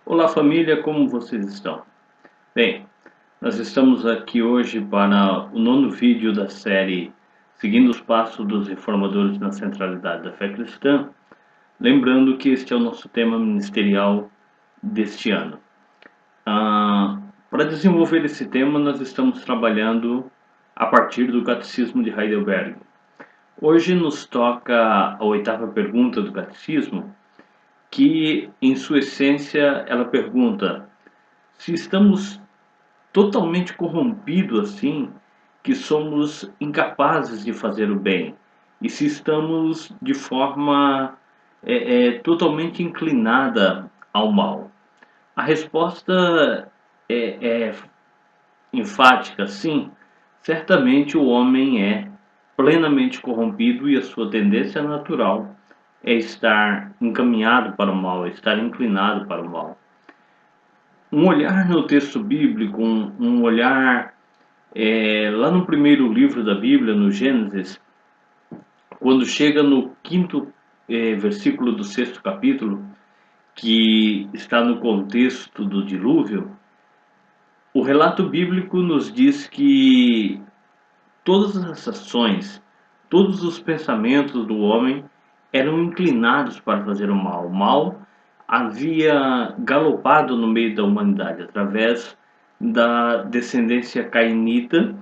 Olá família, como vocês estão? Bem, nós estamos aqui hoje para o nono vídeo da série Seguindo os Passos dos Reformadores na Centralidade da Fé Cristã, lembrando que este é o nosso tema ministerial deste ano. Para desenvolver esse tema, nós estamos trabalhando a partir do Catecismo de Heidelberg. Hoje nos toca a oitava pergunta do Catecismo, que em sua essência ela pergunta: se estamos totalmente corrompidos assim, que somos incapazes de fazer o bem, e se estamos de forma totalmente inclinada ao mal? A resposta é enfática: sim, certamente o homem é plenamente corrompido e a sua tendência natural é estar encaminhado para o mal, é estar inclinado para o mal. Um olhar no texto bíblico, um olhar lá no primeiro livro da Bíblia, no Gênesis, quando chega no quinto versículo do sexto capítulo, que está no contexto do dilúvio, o relato bíblico nos diz que todas as ações, todos os pensamentos do homem eram inclinados para fazer o mal. O mal havia galopado no meio da humanidade através da descendência cainita,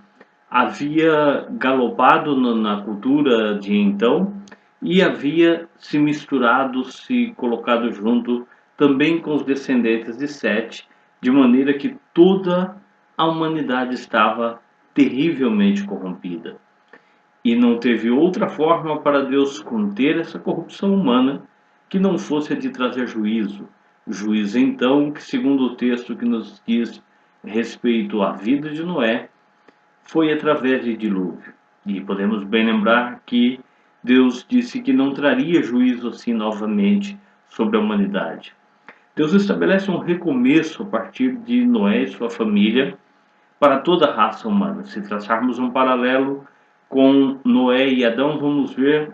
havia galopado na cultura de então e havia se misturado, se colocado junto também com os descendentes de Sete, de maneira que toda a humanidade estava terrivelmente corrompida. E não teve outra forma para Deus conter essa corrupção humana que não fosse a de trazer juízo. Juízo, então, que segundo o texto que nos diz respeito à vida de Noé, foi através de dilúvio. E podemos bem lembrar que Deus disse que não traria juízo assim novamente sobre a humanidade. Deus estabelece um recomeço a partir de Noé e sua família para toda a raça humana. Se traçarmos um paralelo com Noé e Adão, vamos ver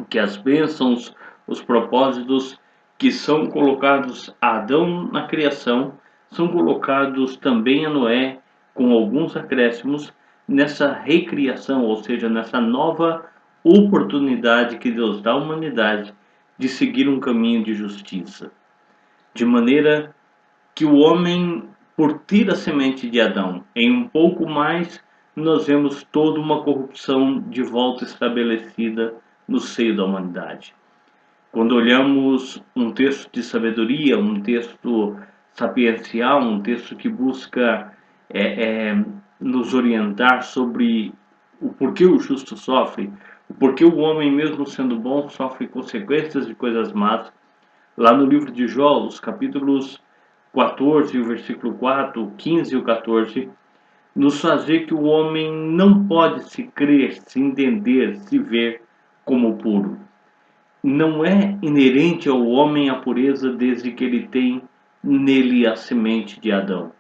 que as bênçãos, os propósitos que são colocados a Adão na criação, são colocados também a Noé, com alguns acréscimos, nessa recriação, ou seja, nessa nova oportunidade que Deus dá à humanidade de seguir um caminho de justiça. De maneira que o homem, por ter a semente de Adão, em um pouco mais, nós vemos toda uma corrupção de volta estabelecida no seio da humanidade. Quando olhamos um texto de sabedoria, um texto sapiencial, um texto que busca nos orientar sobre o porquê o justo sofre, o porquê o homem, mesmo sendo bom, sofre consequências de coisas más, lá no livro de Jó, os capítulos 14, o versículo 4, o 15 e o 14, nos faz ver que o homem não pode se crer, se entender, se ver como puro. Não é inerente ao homem a pureza desde que ele tem nele a semente de Adão.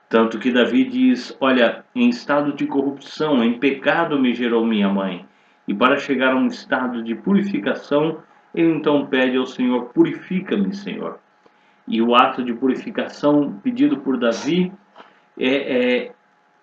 Tanto que Davi diz: olha, em estado de corrupção, em pecado me gerou minha mãe. E para chegar a um estado de purificação, ele então pede ao Senhor: purifica-me, Senhor. E o ato de purificação pedido por Davi é, é,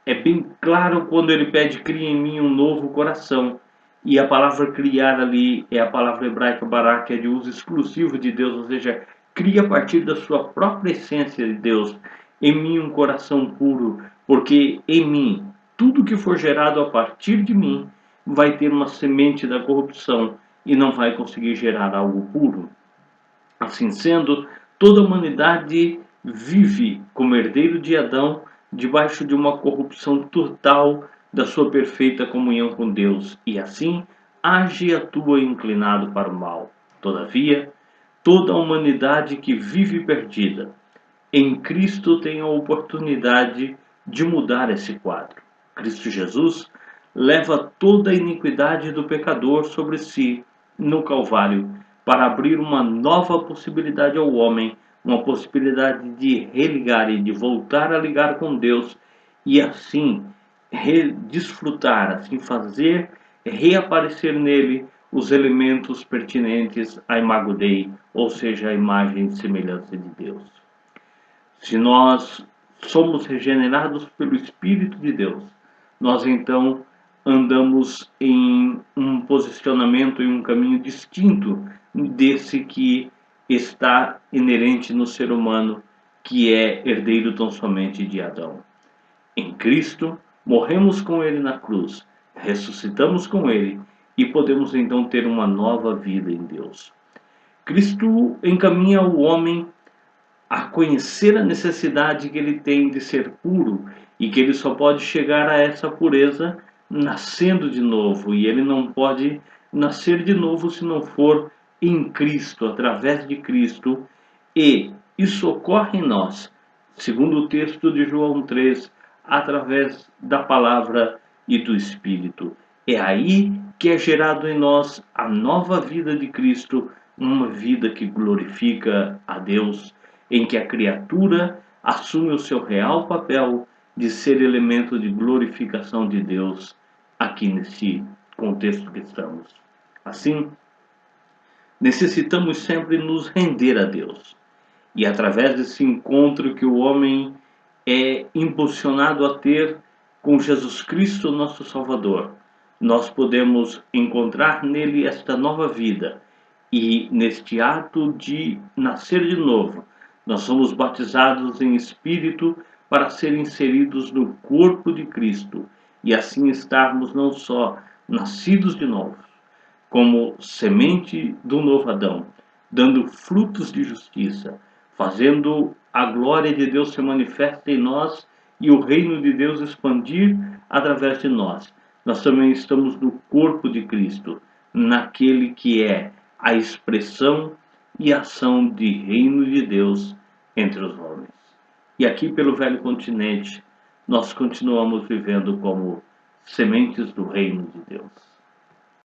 é bem claro quando ele pede: cria em mim um novo coração. E a palavra criar ali é a palavra hebraica bará, que é de uso exclusivo de Deus, ou seja, cria a partir da sua própria essência de Deus em mim um coração puro, porque em mim tudo que for gerado a partir de mim vai ter uma semente da corrupção e não vai conseguir gerar algo puro. Assim sendo, toda a humanidade vive como herdeiro de Adão, debaixo de uma corrupção total da sua perfeita comunhão com Deus, e assim age e atua inclinado para o mal. Todavia, toda a humanidade que vive perdida, em Cristo tem a oportunidade de mudar esse quadro. Cristo Jesus leva toda a iniquidade do pecador sobre si no Calvário para abrir uma nova possibilidade ao homem, uma possibilidade de religar e de voltar a ligar com Deus e assim desfrutar, assim fazer reaparecer nele os elementos pertinentes à Imago Dei, ou seja, a imagem e semelhança de Deus. Se nós somos regenerados pelo Espírito de Deus, nós então andamos em um posicionamento, em um caminho distinto desse que está inerente no ser humano, que é herdeiro tão somente de Adão. Em Cristo, morremos com Ele na cruz, ressuscitamos com Ele e podemos então ter uma nova vida em Deus. Cristo encaminha o homem a conhecer a necessidade que ele tem de ser puro e que ele só pode chegar a essa pureza nascendo de novo, e ele não pode nascer de novo se não for em Cristo, através de Cristo, e isso ocorre em nós, segundo o texto de João 3, através da palavra e do Espírito. É aí que é gerado em nós a nova vida de Cristo, uma vida que glorifica a Deus, em que a criatura assume o seu real papel de ser elemento de glorificação de Deus aqui nesse contexto que estamos. Assim, necessitamos sempre nos render a Deus. E através desse encontro que o homem é impulsionado a ter com Jesus Cristo, nosso Salvador, nós podemos encontrar nele esta nova vida. E neste ato de nascer de novo, nós somos batizados em espírito para ser inseridos no corpo de Cristo e assim estarmos não só nascidos de novo, como semente do novo Adão, dando frutos de justiça, fazendo a glória de Deus se manifesta em nós e o reino de Deus expandir através de nós. Nós também estamos no corpo de Cristo, naquele que é a expressão e ação de reino de Deus entre os homens. E aqui pelo velho continente, nós continuamos vivendo como sementes do reino de Deus.